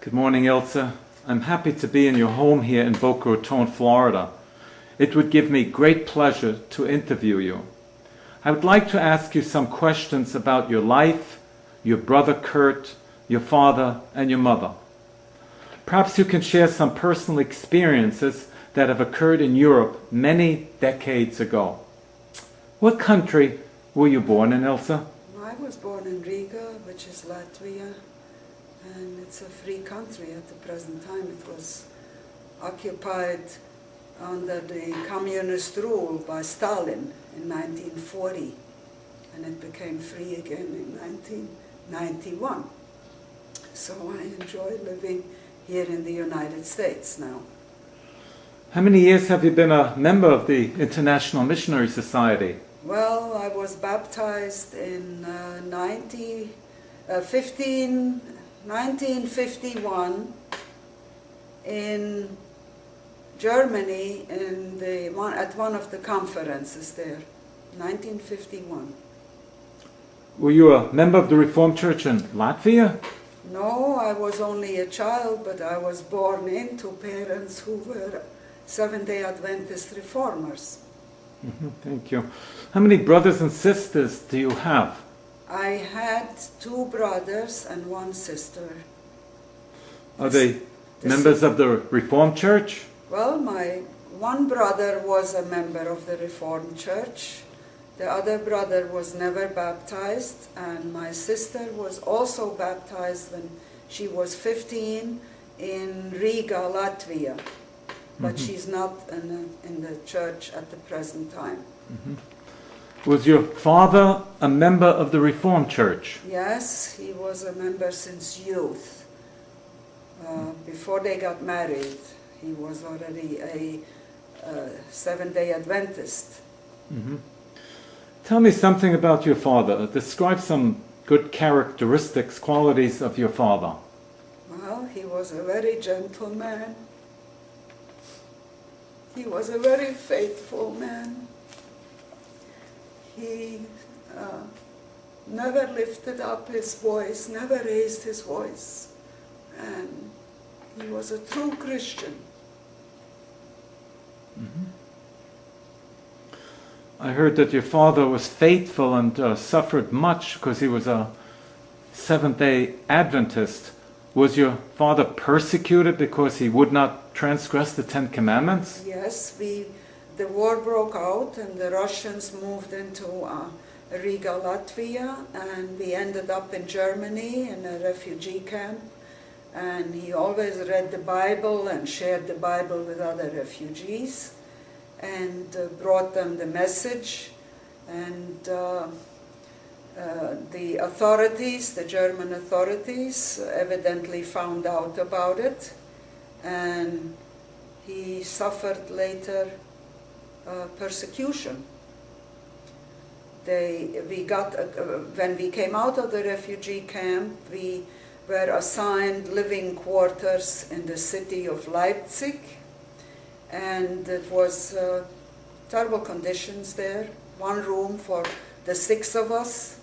Good morning, Ilse. I'm happy to be in your home here in Boca Raton, Florida. It would give me great pleasure to interview you. I would like to ask you some questions about your life, your brother Kurt, your father, and your mother. Perhaps you can share some personal experiences that have occurred in Europe many decades ago. What country were you born in, Ilse? I was born in Riga, which is Latvia, and it's a free country at the present time. It was occupied under the communist rule by Stalin in 1940, and it became free again in 1991. So I enjoy living here in the United States now. How many years have you been a member of the International Missionary Society? Well, I was baptized in 1951 in Germany at one of the conferences there, 1951. Were you a member of the Reformed Church in Latvia? No, I was only a child, but I was born into parents who were Seventh-day Adventist reformers. Thank you. How many brothers and sisters do you have? I had 2 brothers and 1 sister. Are they members of the Reformed Church? Well, my one brother was a member of the Reformed Church. The other brother was never baptized, and my sister was also baptized when she was 15 in Riga, Latvia. But she's not in the church at the present time. Was your father a member of the Reformed Church? Yes, he was a member since youth. Before they got married, he was already a Seventh-day Adventist. Tell me something about your father. Describe some good characteristics, qualities of your father. Well, he was a very gentle man. He was a very faithful man. He never lifted up his voice, never raised his voice. And he was a true Christian. I heard that your father was faithful and suffered much because he was a Seventh-day Adventist. Was your father persecuted because he would not transgress the 10 Commandments? Yes, the war broke out and the Russians moved into Riga, Latvia, and we ended up in Germany in a refugee camp. And he always read the Bible and shared the Bible with other refugees and brought them the message. And the authorities, the German authorities, evidently found out about it, and he suffered later persecution. When we came out of the refugee camp, we were assigned living quarters in the city of Leipzig, and it was terrible conditions there. 1 room for the 6 of us.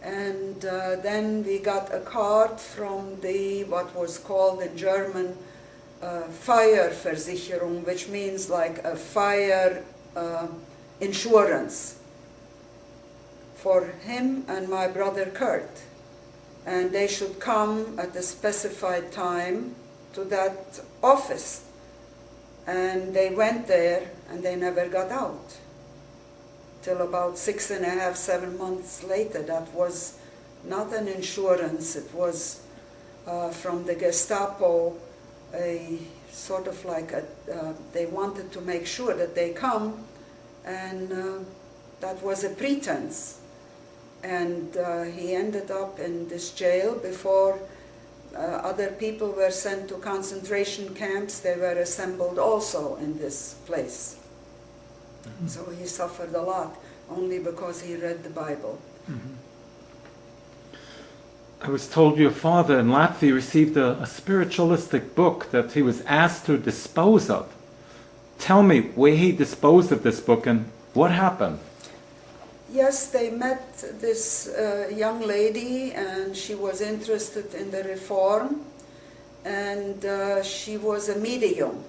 And then we got a card from what was called in German Feuerversicherung, which means like a fire insurance for him and my brother Kurt. And they should come at a specified time to that office. And they went there and they never got out. Till about 6.5, 7 months later. That was not an insurance, it was from the Gestapo, a sort of like they wanted to make sure that they come, and that was a pretense. And he ended up in this jail before other people were sent to concentration camps. They were assembled also in this place. So he suffered a lot, only because he read the Bible. I was told your father in Latvia received a spiritualistic book that he was asked to dispose of. Tell me where he disposed of this book and what happened. Yes, they met this young lady, and she was interested in the reform, and she was a medium.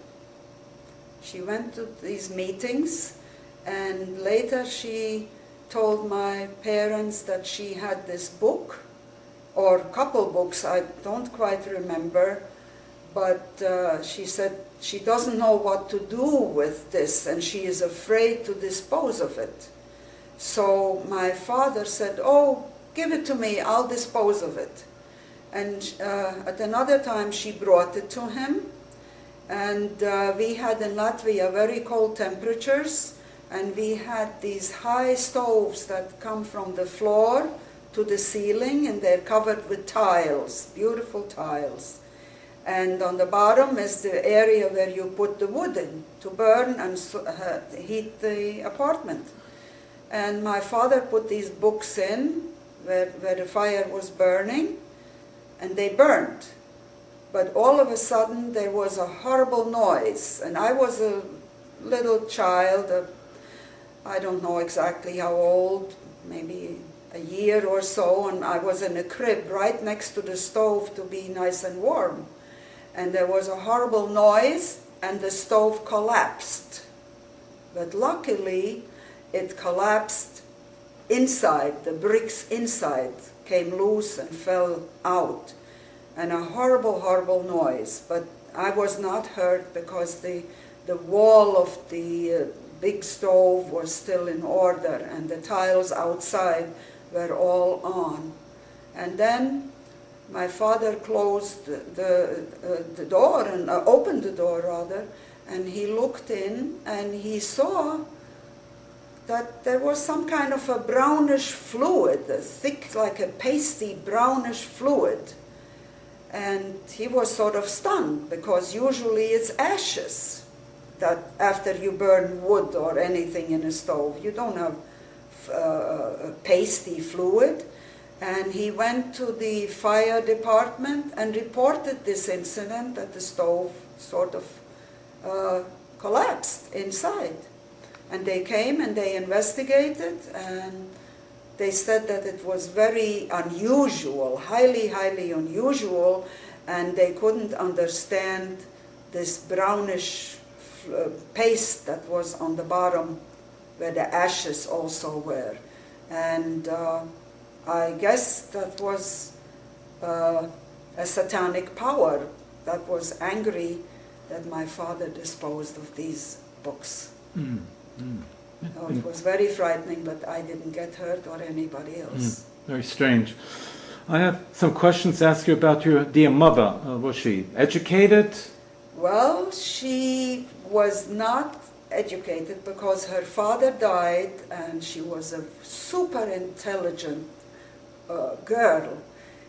She went to these meetings, and later she told my parents that she had this book, or couple books, I don't quite remember, but she said she doesn't know what to do with this, and she is afraid to dispose of it. So my father said, "Oh, give it to me, I'll dispose of it." And at another time she brought it to him, and we had in Latvia very cold temperatures, and we had these high stoves that come from the floor to the ceiling, and they're covered with tiles, beautiful tiles. And on the bottom is the area where you put the wood in to burn and heat the apartment. And my father put these books in where the fire was burning, and they burned. But all of a sudden there was a horrible noise, and I was a little child, I don't know exactly how old, maybe a year or so, and I was in a crib right next to the stove to be nice and warm. And there was a horrible noise, and the stove collapsed. But luckily, it collapsed inside, the bricks inside came loose and fell out. And a horrible, horrible noise. But I was not hurt because the wall of the big stove was still in order, and the tiles outside were all on. And then my father closed the door, and opened the door rather, and he looked in, and he saw that there was some kind of a brownish fluid, a thick, like a pasty brownish fluid. And he was sort of stunned, because usually it's ashes that after you burn wood or anything in a stove. You don't have pasty fluid. And he went to the fire department and reported this incident, that the stove sort of collapsed inside. And they came and they investigated, and they said that it was very unusual, highly, highly unusual, and they couldn't understand this brownish paste that was on the bottom where the ashes also were. And I guess that was a satanic power that was angry that my father disposed of these books. Mm. Mm. It was very frightening, but I didn't get hurt or anybody else. Very strange. I have some questions to ask you about your dear mother. Was she educated? Well, she was not educated because her father died, and she was a super intelligent girl.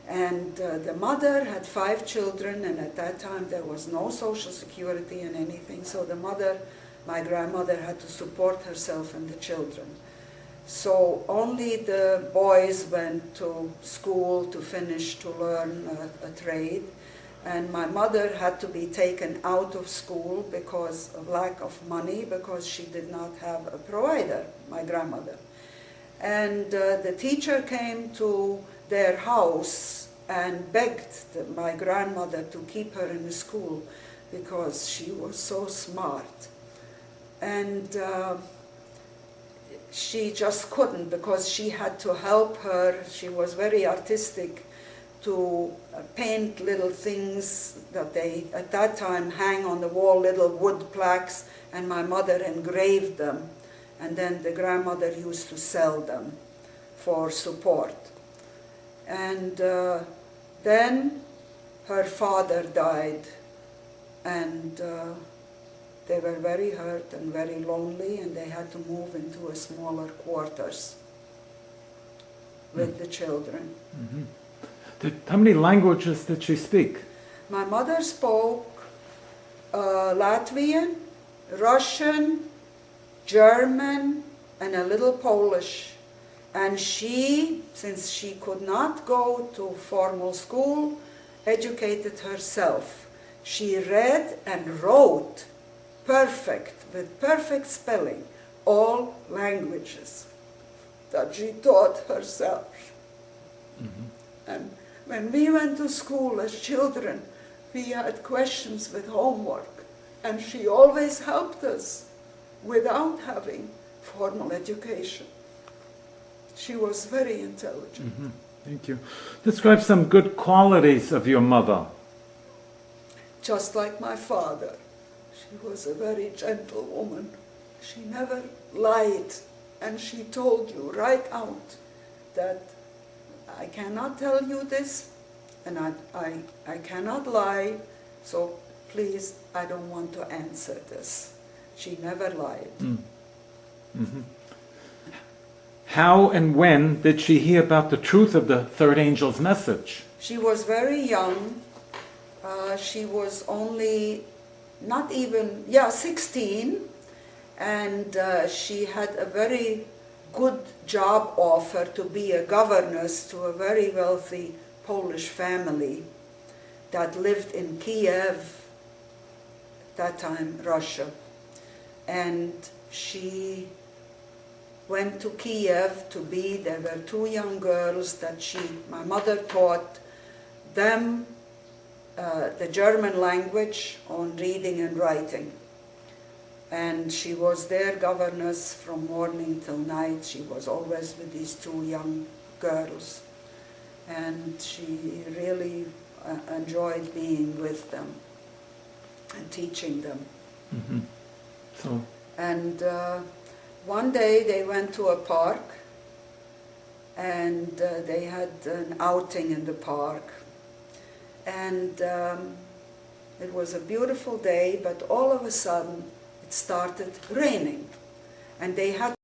And the mother had 5 children, and at that time there was no social security and anything, so the mother, my grandmother, had to support herself and the children. So only the boys went to school to finish, to learn a trade, and my mother had to be taken out of school because of lack of money, because she did not have a provider, my grandmother. And the teacher came to their house and begged my grandmother to keep her in the school because she was so smart. And she just couldn't, because she had to help her. She was very artistic, to paint little things that they at that time hang on the wall, little wood plaques, and my mother engraved them, and then the grandmother used to sell them for support. And then her father died, and they were very hurt and very lonely, and they had to move into a smaller quarters with the children. Mm-hmm. How many languages did she speak? My mother spoke Latvian, Russian, German, and a little Polish. And she, since she could not go to formal school, educated herself. She read and wrote perfect, with perfect spelling, all languages that she taught herself. Mm-hmm. And when we went to school as children, we had questions with homework, and she always helped us without having formal education. She was very intelligent. Mm-hmm. Thank you. Describe some good qualities of your mother. Just like my father, she was a very gentle woman. She never lied, and she told you right out that I cannot tell you this, and I cannot lie, so please, I don't want to answer this. She never lied. Mm. Mm-hmm. How and when did she hear about the truth of the third angel's message? She was very young. She was only, not even, 16, and she had a very good job offer to be a governess to a very wealthy Polish family that lived in Kiev, that time Russia. And she went to Kiev to be, there were two young girls that my mother taught them the German language on reading and writing. And she was their governess from morning till night. She was always with these two young girls. And she really enjoyed being with them and teaching them. Mm-hmm. So. And one day they went to a park, and they had an outing in the park. And it was a beautiful day, but all of a sudden it started raining. And they had